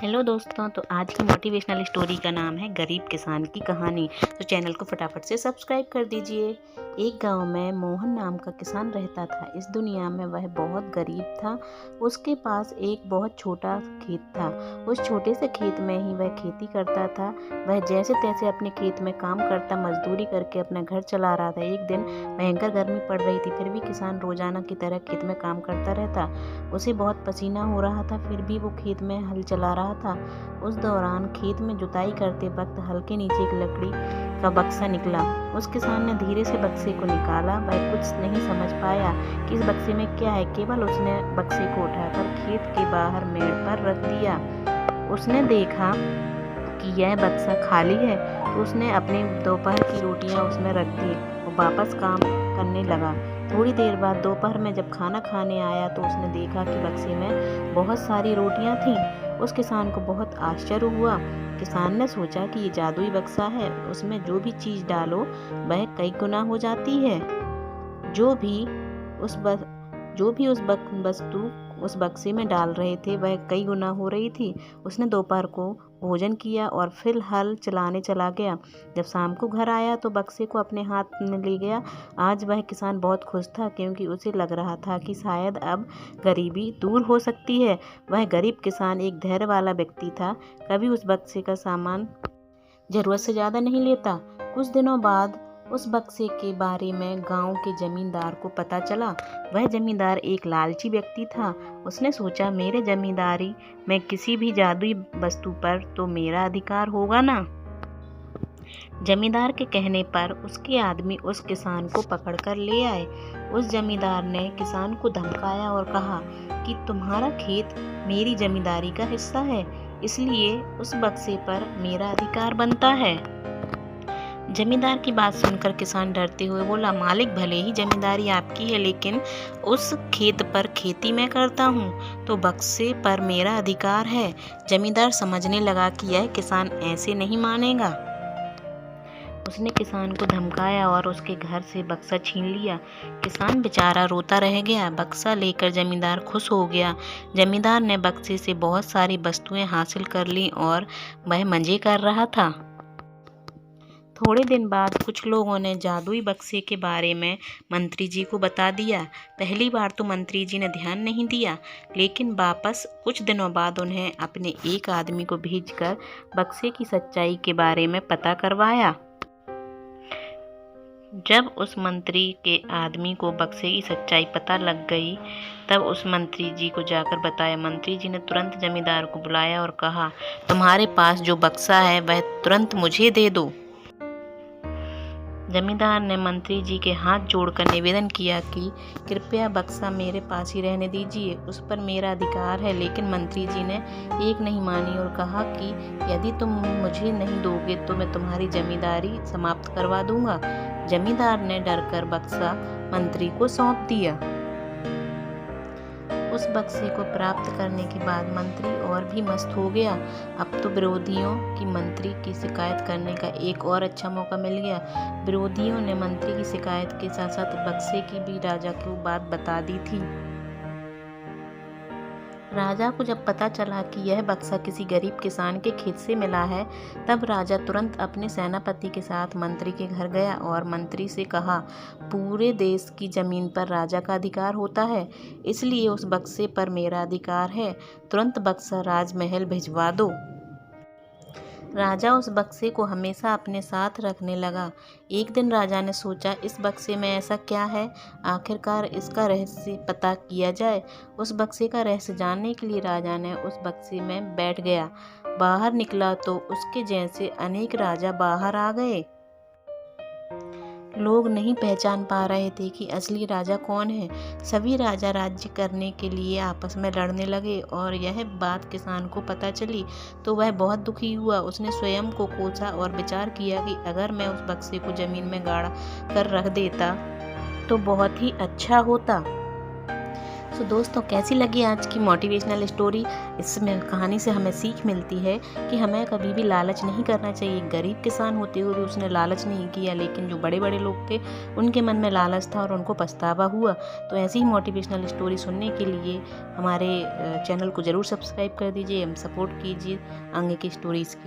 Hello दोस्तों, तो आज की मोटिवेशनल स्टोरी का नाम है गरीब किसान की कहानी। तो चैनल को फटाफट से सब्सक्राइब कर दीजिए। एक गांव में मोहन नाम का किसान रहता था। इस दुनिया में वह बहुत गरीब था। उसके पास एक बहुत छोटा खेत था। उस छोटे से खेत में ही वह खेती करता था। वह जैसे तैसे अपने खेत में काम करता, मजदूरी करके अपना घर चला रहा था। एक दिन भयंकर गर्मी पड़ रही थी, फिर भी किसान रोजाना की तरह खेत में काम करता रहता। उसे बहुत पसीना हो रहा था, फिर भी वो खेत में हल चला रहा था। उस दौरान खेत में जुताई करते वक्त हल के नीचे एक लकड़ी का बक्सा निकला। उस किसान ने धीरे से बक्से को निकाला। वह कुछ नहीं समझ पाया कि इस बक्से में क्या है। केवल उसने बक्से को उठाकर खेत के बाहर मेड़ पर रख दिया। उसने देखा कि यह बक्सा खाली है, तो उसने अपनी दोपहर की रोटियां उसमें रख दी और वापस काम करने लगा। थोड़ी देर बाद दोपहर में जब खाना खाने आया तो उसने देखा कि बक्से में बहुत सारी रोटियां थीं। उस किसान को बहुत आश्चर्य हुआ। किसान ने सोचा कि ये जादुई बक्सा है, उसमें जो भी चीज़ डालो वह कई गुना हो जाती है। जो भी उस ब- जो भी वस्तु उस बक्से में डाल रहे थे वह कई गुना हो रही थी। उसने दोपहर को भोजन किया और फिर हल चलाने चला गया। जब शाम को घर आया तो बक्से को अपने हाथ में ले गया। आज वह किसान बहुत खुश था, क्योंकि उसे लग रहा था कि शायद अब गरीबी दूर हो सकती है। वह गरीब किसान एक धैर्य वाला व्यक्ति था। कभी उस बक्से का सामान जरूरत से ज़्यादा नहीं लेता। कुछ दिनों बाद उस बक्से के बारे में गांव के जमींदार को पता चला। वह जमींदार एक लालची व्यक्ति था। उसने सोचा, मेरे जमींदारी में किसी भी जादुई वस्तु पर तो मेरा अधिकार होगा ना। जमींदार के कहने पर उसके आदमी उस किसान को पकड़कर ले आए। उस जमींदार ने किसान को धमकाया और कहा कि तुम्हारा खेत मेरी जमींदारी का हिस्सा है, इसलिए उस बक्से पर मेरा अधिकार बनता है। जमींदार की बात सुनकर किसान डरते हुए बोला, मालिक, भले ही जमींदारी आपकी है, लेकिन उस खेत पर खेती मैं करता हूँ, तो बक्से पर मेरा अधिकार है। जमींदार समझने लगा कि यह किसान ऐसे नहीं मानेगा। उसने किसान को धमकाया और उसके घर से बक्सा छीन लिया। किसान बेचारा रोता रह गया। बक्सा लेकर जमींदार खुश हो गया। जमींदार ने बक्से से बहुत सारी वस्तुएं हासिल कर ली और वह मजे कर रहा था। थोड़े दिन बाद कुछ लोगों ने जादुई बक्से के बारे में मंत्री जी को बता दिया। पहली बार तो मंत्री जी ने ध्यान नहीं दिया, लेकिन वापस कुछ दिनों बाद उन्हें अपने एक आदमी को भेजकर बक्से की सच्चाई के बारे में पता करवाया। जब उस मंत्री के आदमी को बक्से की सच्चाई पता लग गई, तब उस मंत्री जी को जाकर बताया। मंत्री जी ने तुरंत जमींदार को बुलाया और कहा, तुम्हारे पास जो बक्सा है वह तुरंत मुझे दे दो। जमींदार ने मंत्री जी के हाथ जोड़कर निवेदन किया कि कृपया बक्सा मेरे पास ही रहने दीजिए, उस पर मेरा अधिकार है। लेकिन मंत्री जी ने एक नहीं मानी और कहा कि यदि तुम मुझे नहीं दोगे तो मैं तुम्हारी जमींदारी समाप्त करवा दूंगा। जमींदार ने डरकर बक्सा मंत्री को सौंप दिया। उस बक्से को प्राप्त करने के बाद मंत्री और भी मस्त हो गया। अब तो विरोधियों की मंत्री की शिकायत करने का एक और अच्छा मौका मिल गया। विरोधियों ने मंत्री की शिकायत के साथ साथ बक्से की भी राजा को बात बता दी थी। राजा को जब पता चला कि यह बक्सा किसी गरीब किसान के खेत से मिला है, तब राजा तुरंत अपने सेनापति के साथ मंत्री के घर गया और मंत्री से कहा, पूरे देश की जमीन पर राजा का अधिकार होता है, इसलिए उस बक्से पर मेरा अधिकार है। तुरंत बक्सा राजमहल भिजवा दो। राजा उस बक्से को हमेशा अपने साथ रखने लगा। एक दिन राजा ने सोचा, इस बक्से में ऐसा क्या है, आखिरकार इसका रहस्य पता किया जाए। उस बक्से का रहस्य जानने के लिए राजा ने उस बक्से में बैठ गया। बाहर निकला तो उसके जैसे अनेक राजा बाहर आ गए। लोग नहीं पहचान पा रहे थे कि असली राजा कौन है। सभी राजा राज्य करने के लिए आपस में लड़ने लगे और यह बात किसान को पता चली तो वह बहुत दुखी हुआ। उसने स्वयं को कोसा और विचार किया कि अगर मैं उस बक्से को जमीन में गाड़ कर रख देता तो बहुत ही अच्छा होता। सो दोस्तों, कैसी लगी आज की मोटिवेशनल स्टोरी। इसमें कहानी से हमें सीख मिलती है कि हमें कभी भी लालच नहीं करना चाहिए। गरीब किसान होते हुए भी उसने लालच नहीं किया, लेकिन जो बड़े बड़े लोग थे उनके मन में लालच था और उनको पछतावा हुआ। तो ऐसी ही मोटिवेशनल स्टोरी सुनने के लिए हमारे चैनल को ज़रूर सब्सक्राइब कर दीजिए, हम सपोर्ट कीजिए आगे की स्टोरीज़ की।